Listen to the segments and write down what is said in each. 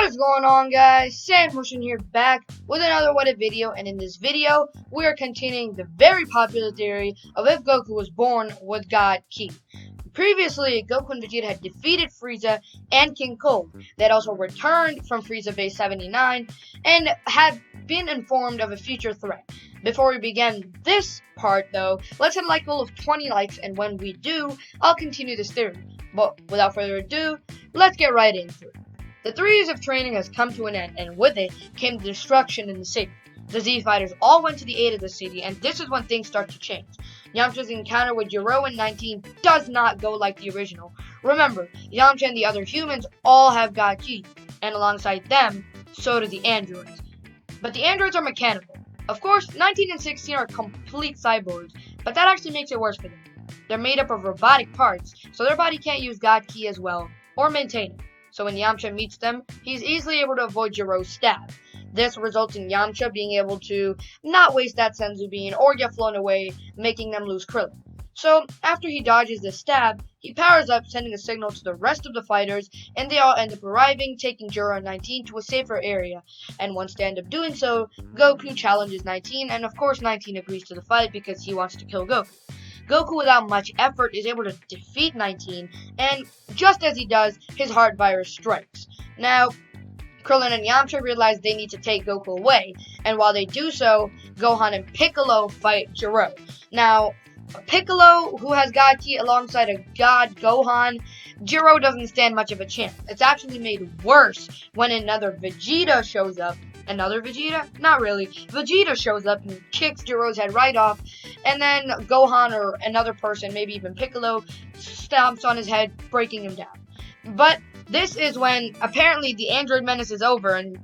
What is going on, guys? Sam Motion here, back with another What If video, and in this video we are continuing the very popular theory of if Goku was born with God Ki. Previously, Goku and Vegeta had defeated Frieza and King Cold. They had also returned from Frieza Base 79 and had been informed of a future threat. Before we begin this part, though, let's hit a like goal of 20 likes, and when we do, I'll continue this theory. But without further ado, let's get right into it. The 3 years of training has come to an end, and with it came the destruction in the city. The Z fighters all went to the aid of the city, and this is when things start to change. Yamcha's encounter with Gero in 19 does not go like the original. Remember, Yamcha and the other humans all have God Ki, and alongside them, so do the androids. But the androids are mechanical. Of course, 19 and 16 are complete cyborgs, but that actually makes it worse for them. They're made up of robotic parts, so their body can't use God Ki as well, or maintain it. So when Yamcha meets them, he's easily able to avoid Gero's stab. This results in Yamcha being able to not waste that Senzu bean or get flown away, making them lose Krillin. So after he dodges the stab, he powers up, sending a signal to the rest of the fighters, and they all end up arriving, taking Gero and 19 to a safer area. And once they end up doing so, Goku challenges 19, and of course 19 agrees to the fight because he wants to kill Goku. Goku, without much effort, is able to defeat 19, and just as he does, his heart virus strikes. Now, Krillin and Yamcha realize they need to take Goku away, and while they do so, Gohan and Piccolo fight Gero. Now, Piccolo, who has God Ki alongside a God Gohan, Gero doesn't stand much of a chance. It's actually made worse when another Vegeta shows up. Another Vegeta? Not really. Vegeta shows up and kicks Gero's head right off, and then Gohan or another person, maybe even Piccolo, stomps on his head, breaking him down. But this is when apparently the android menace is over, and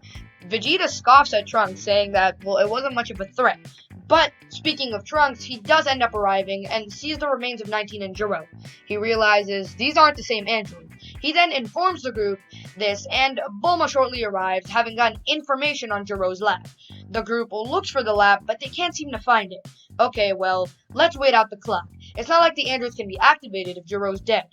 Vegeta scoffs at Trunks, saying that, well, it wasn't much of a threat. But speaking of Trunks, he does end up arriving and sees the remains of 19 and Gero. He realizes these aren't the same androids. He then informs the group this, and Bulma shortly arrives, having gotten information on Gero's lab. The group looks for the lab, but they can't seem to find it. Okay, well, let's wait out the clock. It's not like the androids can be activated if Gero's dead,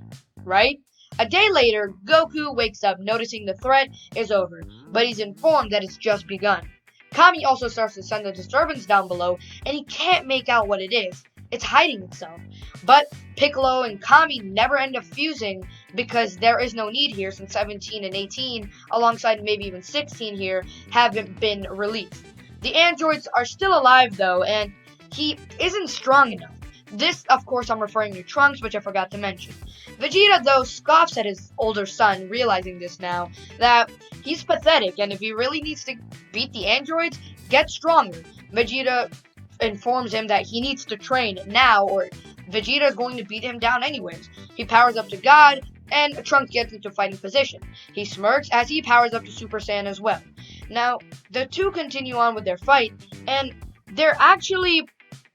right? A day later, Goku wakes up noticing the threat is over, but he's informed that it's just begun. Kami also starts to send a disturbance down below, and he can't make out what it is. It's hiding itself. But Piccolo and Kami never end up fusing because there is no need here, since 17 and 18, alongside maybe even 16 here, haven't been released. The androids are still alive though, and he isn't strong enough. This, of course, I'm referring to Trunks, which I forgot to mention. Vegeta, though, scoffs at his older son, realizing this now, that he's pathetic, and if he really needs to beat the androids, get stronger. Vegeta informs him that he needs to train now, or Vegeta is going to beat him down anyways. He powers up to God, and Trunks gets into fighting position. He smirks as he powers up to Super Saiyan as well. Now, the two continue on with their fight, and they're actually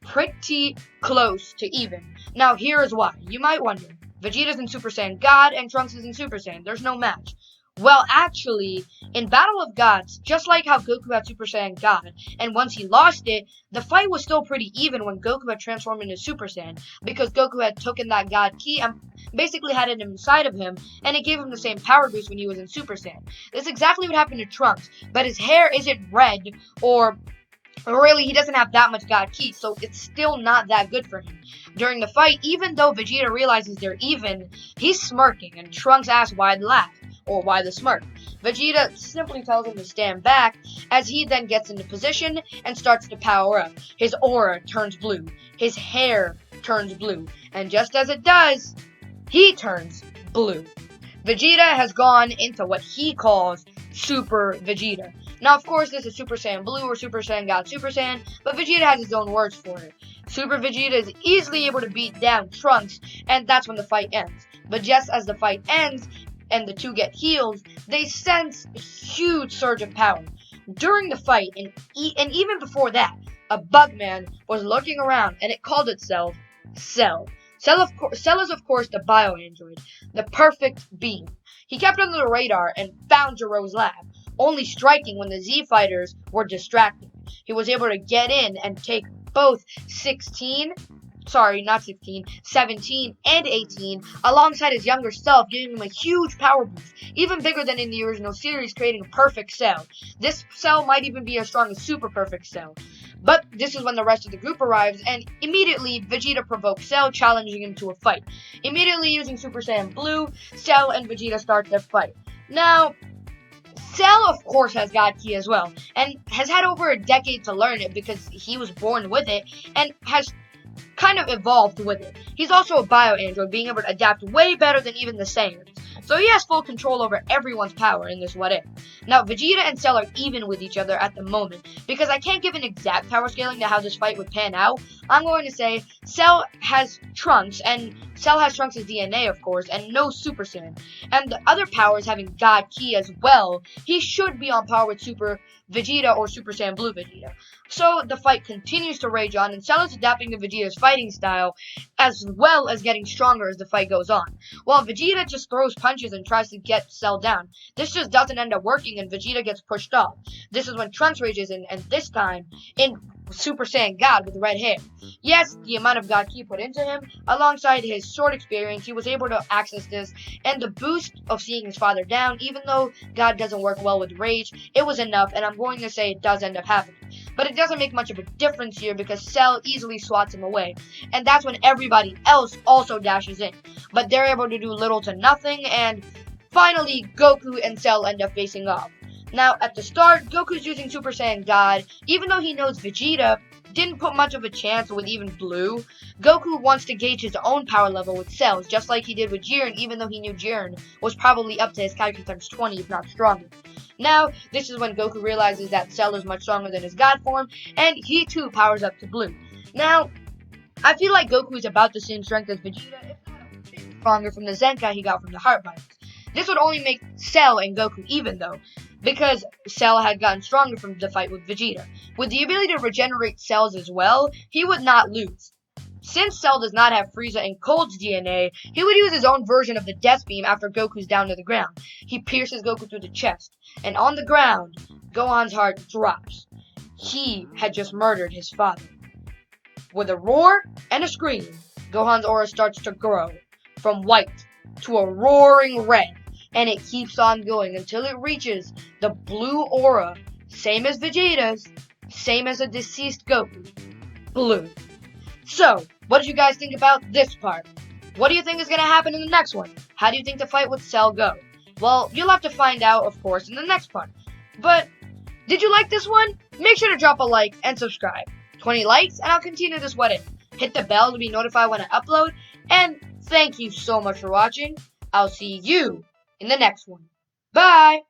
pretty close to even. Now, here is why. You might wonder. Vegeta's in Super Saiyan God, and Trunks is in Super Saiyan. There's no match. Well, actually, in Battle of Gods, just like how Goku had Super Saiyan God, and once he lost it, the fight was still pretty even when Goku had transformed into Super Saiyan, because Goku had taken that God Ki and basically had it inside of him, and it gave him the same power boost when he was in Super Saiyan. That's exactly what happened to Trunks, but his hair isn't red, or really, he doesn't have that much God Ki, so it's still not that good for him. During the fight, even though Vegeta realizes they're even, he's smirking, and Trunks asks why the laugh, or why the smirk. Vegeta simply tells him to stand back, as he then gets into position and starts to power up. His aura turns blue, his hair turns blue, and just as it does, he turns blue. Vegeta has gone into what he calls Super Vegeta. Now, of course, this is Super Saiyan Blue or Super Saiyan God Super Saiyan, but Vegeta has his own words for it. Super Vegeta is easily able to beat down Trunks, and that's when the fight ends. But just as the fight ends, and the two get healed, they sense a huge surge of power. During the fight, and even before that, a Bugman was looking around, and it called itself Cell. Cell is, of course, the bio-android, the perfect being. He kept under the radar and found Gero's lab, only striking when the Z fighters were distracted. He was able to get in and take both 16 sorry, not 16, 17, and 18, alongside his younger self, giving him a huge power boost, even bigger than in the original series, creating a perfect Cell. This Cell might even be as strong as Super Perfect Cell. But this is when the rest of the group arrives, and immediately Vegeta provokes Cell, challenging him to a fight. Immediately using Super Saiyan Blue, Cell and Vegeta start their fight. Now, Cell, of course, has God Ki as well, and has had over a decade to learn it because he was born with it, and has kind of evolved with it. He's also a bio-android, being able to adapt way better than even the Saiyans. So he has full control over everyone's power in this What If. Now, Vegeta and Cell are even with each other at the moment, because I can't give an exact power scaling to how this fight would pan out. I'm going to say Cell has Trunks, and Cell has Trunks' DNA, of course, and no Super Saiyan. And the other powers having God Ki as well, he should be on par with Super Vegeta or Super Saiyan Blue Vegeta. So the fight continues to rage on, and Cell is adapting to Vegeta's fighting style, as well as getting stronger as the fight goes on. While Vegeta just throws punches and tries to get Cell down. This just doesn't end up working, and Vegeta gets pushed off. This is when Trunks rages in, and this time, in Super Saiyan God with red hair. Yes, the amount of God Ki put into him, alongside his short experience, he was able to access this, and the boost of seeing his father down, even though God doesn't work well with rage, it was enough, and I'm going to say it does end up happening. But it doesn't make much of a difference here because Cell easily swats him away, and that's when everybody else also dashes in. But they're able to do little to nothing, and finally, Goku and Cell end up facing off. Now, at the start, Goku's using Super Saiyan God, even though he knows Vegeta didn't put much of a chance with even Blue. Goku wants to gauge his own power level with Cells, just like he did with Jiren, even though he knew Jiren was probably up to his Kaioken times 20, if not stronger. Now, this is when Goku realizes that Cell is much stronger than his God form, and he too powers up to Blue. Now, I feel like Goku is about the same strength as Vegeta, if not a bit stronger from the Zenkai he got from the Heart Virus. This would only make Cell and Goku even, though, because Cell had gotten stronger from the fight with Vegeta. With the ability to regenerate cells as well, he would not lose. Since Cell does not have Frieza and Cold's DNA, he would use his own version of the Death Beam after Goku's down to the ground. He pierces Goku through the chest, and on the ground, Gohan's heart drops. He had just murdered his father. With a roar and a scream, Gohan's aura starts to grow from white to a roaring red, and it keeps on going until it reaches the blue aura, same as Vegeta's, same as a deceased Goku, blue. So, what did you guys think about this part? What do you think is going to happen in the next one? How do you think the fight with Cell go? Well, you'll have to find out, of course, in the next part. But, did you like this one? Make sure to drop a like and subscribe. 20 likes, and I'll continue this What If. Hit the bell to be notified when I upload, and thank you so much for watching. I'll see you in the next one. Bye!